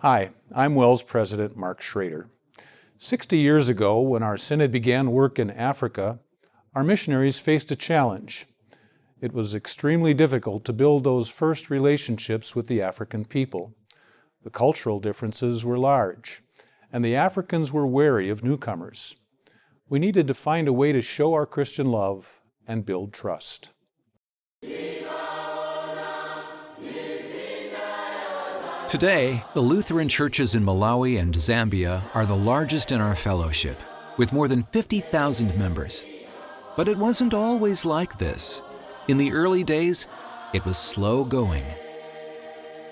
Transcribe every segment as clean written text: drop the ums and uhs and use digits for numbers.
Hi, I'm WELS President Mark Schrader. 60 years ago, when our synod began work in Africa, our missionaries faced a challenge. It was extremely difficult to build those first relationships with the African people. The cultural differences were large, and the Africans were wary of newcomers. We needed to find a way to show our Christian love and build trust. Today, the Lutheran churches in Malawi and Zambia are the largest in our fellowship, with more than 50,000 members. But it wasn't always like this. In the early days, it was slow going.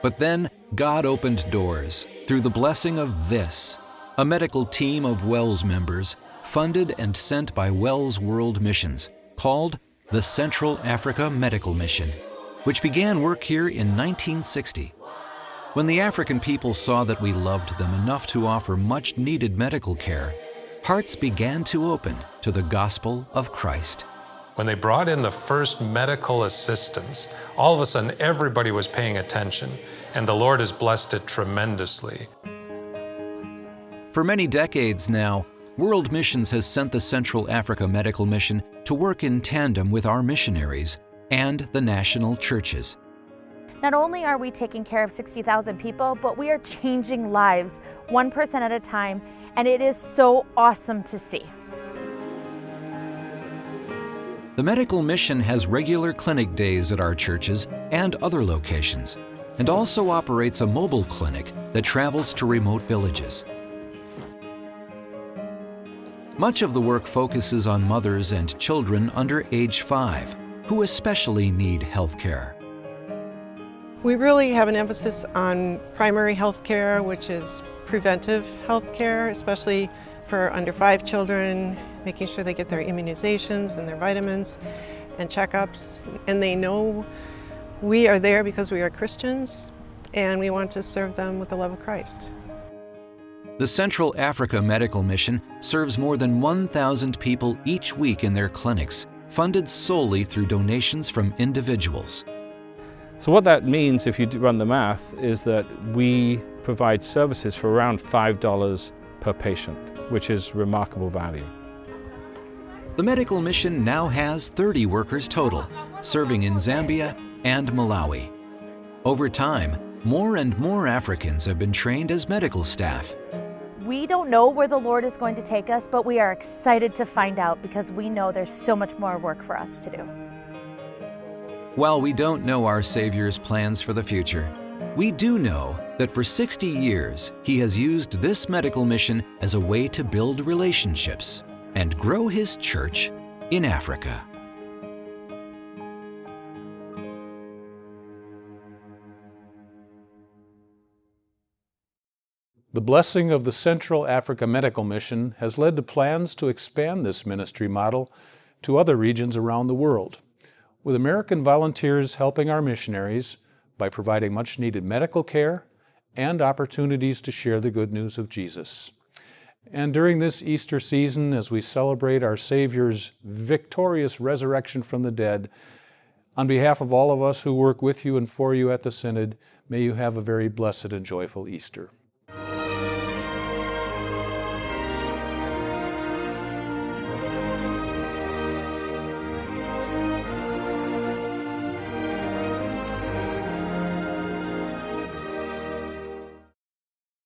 But then, God opened doors through the blessing of this, a medical team of WELS members funded and sent by WELS World Missions, called the Central Africa Medical Mission, which began work here in 1960. When the African people saw that we loved them enough to offer much-needed medical care, hearts began to open to the gospel of Christ. When they brought in the first medical assistants, all of a sudden everybody was paying attention, and the Lord has blessed it tremendously. For many decades now, World Missions has sent the Central Africa Medical Mission to work in tandem with our missionaries and the national churches. Not only are we taking care of 60,000 people, but we are changing lives one person at a time, and it is so awesome to see. The medical mission has regular clinic days at our churches and other locations, and also operates a mobile clinic that travels to remote villages. Much of the work focuses on mothers and children under age 5, who especially need health care. We really have an emphasis on primary health care, which is preventive health care, especially for under 5 children, making sure they get their immunizations and their vitamins and checkups. And they know we are there because we are Christians, and we want to serve them with the love of Christ. The Central Africa Medical Mission serves more than 1,000 people each week in their clinics, funded solely through donations from individuals. So what that means, if you run the math, is that we provide services for around $5 per patient, which is remarkable value. The medical mission now has 30 workers total, serving in Zambia and Malawi. Over time, more and more Africans have been trained as medical staff. We don't know where the Lord is going to take us, but we are excited to find out because we know there's so much more work for us to do. While we don't know our Savior's plans for the future, we do know that for 60 years, He has used this medical mission as a way to build relationships and grow His church in Africa. The blessing of the Central Africa Medical Mission has led to plans to expand this ministry model to other regions around the world, with American volunteers helping our missionaries by providing much-needed medical care and opportunities to share the good news of Jesus. And during this Easter season, as we celebrate our Savior's victorious resurrection from the dead, on behalf of all of us who work with you and for you at the Synod, may you have a very blessed and joyful Easter.